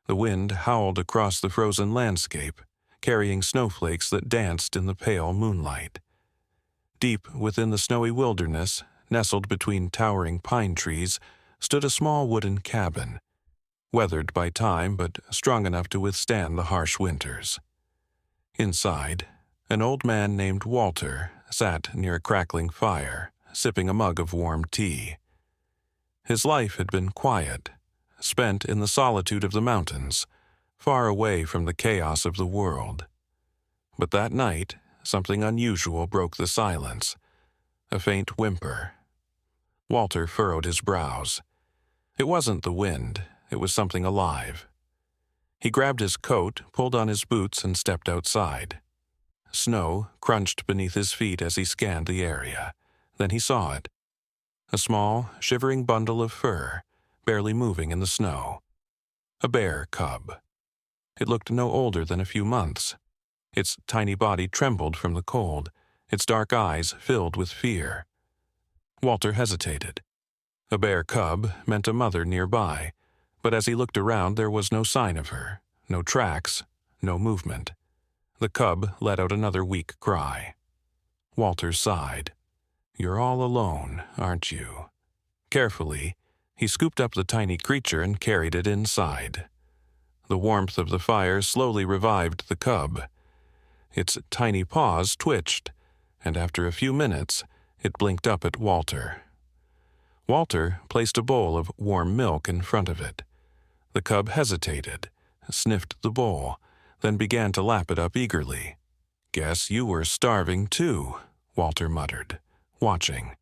The wind howled across the frozen landscape, carrying snowflakes that danced in the pale moonlight. Deep within the snowy wilderness, nestled between towering pine trees, stood a small wooden cabin, weathered by time but strong enough to withstand the harsh winters. Inside, an old man named Walter sat near a crackling fire, sipping a mug of warm tea. His life had been quiet, spent in the solitude of the mountains, far away from the chaos of the world. But that night, something unusual broke the silence, a faint whimper. Walter furrowed his brows. It wasn't the wind, it was something alive. He grabbed his coat, pulled on his boots, and stepped outside. Snow crunched beneath his feet as he scanned the area. Then he saw it. A small, shivering bundle of fur, barely moving in the snow. A bear cub. It looked no older than a few months. Its tiny body trembled from the cold, its dark eyes filled with fear. Walter hesitated. A bear cub meant a mother nearby, but as he looked around there was no sign of her, no tracks, no movement. The cub let out another weak cry. Walter sighed. "You're all alone, aren't you?" Carefully, he scooped up the tiny creature and carried it inside. The warmth of the fire slowly revived the cub. Its tiny paws twitched, and after a few minutes, it blinked up at Walter. Walter placed a bowl of warm milk in front of it. The cub hesitated, sniffed the bowl, then began to lap it up eagerly. "Guess you were starving too," Walter muttered, watching.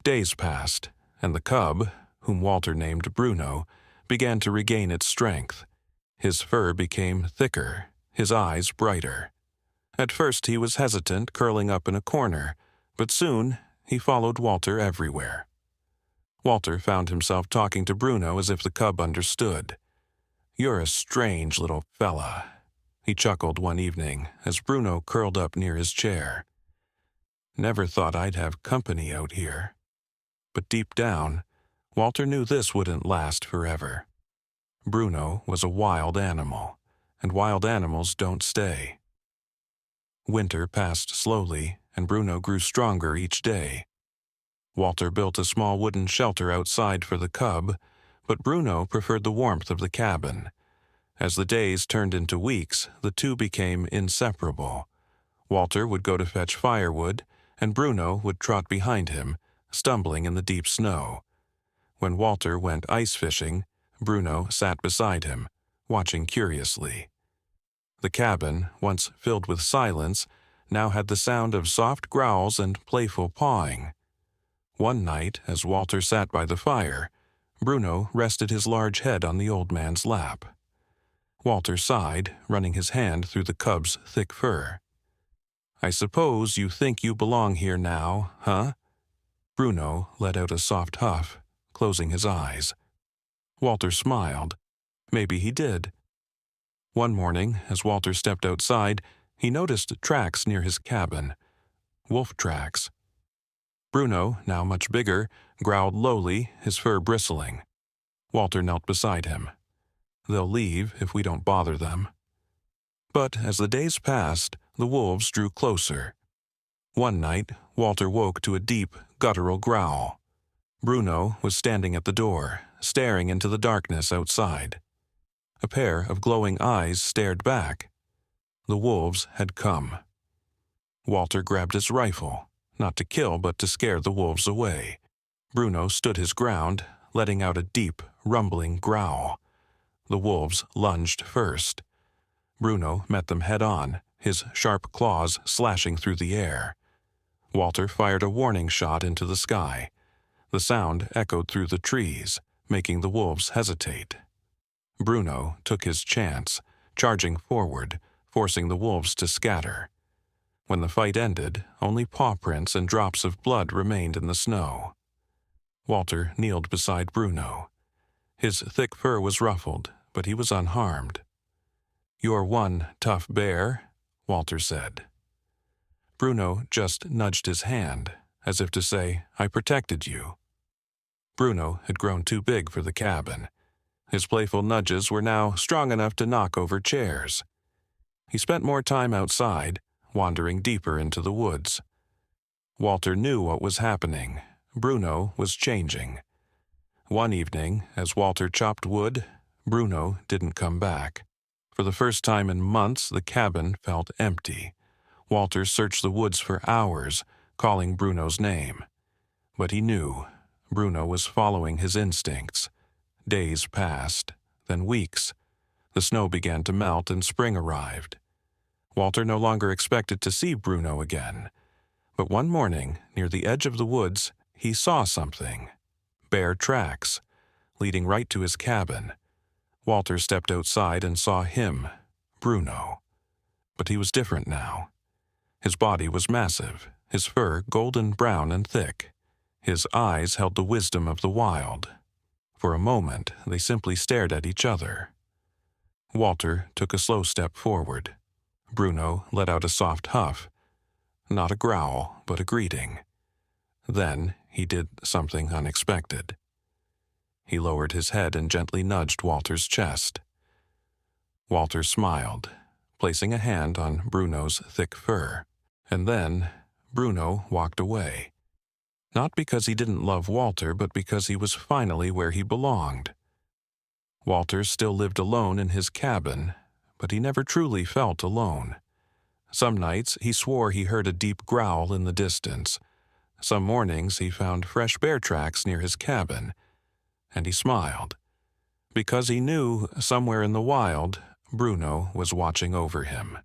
Days passed, and the cub, whom Walter named Bruno, began to regain its strength. His fur became thicker, his eyes brighter. At first he was hesitant, curling up in a corner, but soon he followed Walter everywhere. Walter found himself talking to Bruno as if the cub understood. "You're a strange little fella," he chuckled one evening as Bruno curled up near his chair. "Never thought I'd have company out here." But deep down, Walter knew this wouldn't last forever. Bruno was a wild animal, and wild animals don't stay. Winter passed slowly, and Bruno grew stronger each day. Walter built a small wooden shelter outside for the cub, but Bruno preferred the warmth of the cabin. As the days turned into weeks, the two became inseparable. Walter would go to fetch firewood, and Bruno would trot behind him, stumbling in the deep snow. When Walter went ice fishing, Bruno sat beside him, watching curiously. The cabin, once filled with silence, now had the sound of soft growls and playful pawing. One night, as Walter sat by the fire, Bruno rested his large head on the old man's lap. Walter sighed, running his hand through the cub's thick fur. "I suppose you think you belong here now, huh?" Bruno let out a soft huff, closing his eyes. Walter smiled. Maybe he did. One morning, as Walter stepped outside, he noticed tracks near his cabin. Wolf tracks. Bruno, now much bigger, growled lowly, his fur bristling. Walter knelt beside him. "They'll leave if we don't bother them." But as the days passed, the wolves drew closer. One night, Walter woke to a deep, guttural growl. Bruno was standing at the door, staring into the darkness outside. A pair of glowing eyes stared back. The wolves had come. Walter grabbed his rifle, not to kill but to scare the wolves away. Bruno stood his ground, letting out a deep, rumbling growl. The wolves lunged first. Bruno met them head-on, his sharp claws slashing through the air. Walter fired a warning shot into the sky. The sound echoed through the trees, making the wolves hesitate. Bruno took his chance, charging forward, forcing the wolves to scatter. When the fight ended, only paw prints and drops of blood remained in the snow. Walter kneeled beside Bruno. His thick fur was ruffled, but he was unharmed. "You're one tough bear," Walter said. Bruno just nudged his hand, as if to say, "I protected you." Bruno had grown too big for the cabin. His playful nudges were now strong enough to knock over chairs. He spent more time outside, wandering deeper into the woods. Walter knew what was happening. Bruno was changing. One evening, as Walter chopped wood, Bruno didn't come back. For the first time in months, the cabin felt empty. Walter searched the woods for hours, calling Bruno's name. But he knew Bruno was following his instincts. Days passed, then weeks. The snow began to melt and spring arrived. Walter no longer expected to see Bruno again. But one morning, near the edge of the woods, he saw something. Bare tracks, leading right to his cabin. Walter stepped outside and saw him, Bruno. But he was different now. His body was massive, his fur golden brown and thick. His eyes held the wisdom of the wild. For a moment, they simply stared at each other. Walter took a slow step forward. Bruno let out a soft huff. Not a growl, but a greeting. Then he did something unexpected. He lowered his head and gently nudged Walter's chest. Walter smiled, placing a hand on Bruno's thick fur. And then Bruno walked away. Not because he didn't love Walter, but because he was finally where he belonged. Walter still lived alone in his cabin, but he never truly felt alone. Some nights he swore he heard a deep growl in the distance. Some mornings he found fresh bear tracks near his cabin, and he smiled, because he knew somewhere in the wild Bruno was watching over him.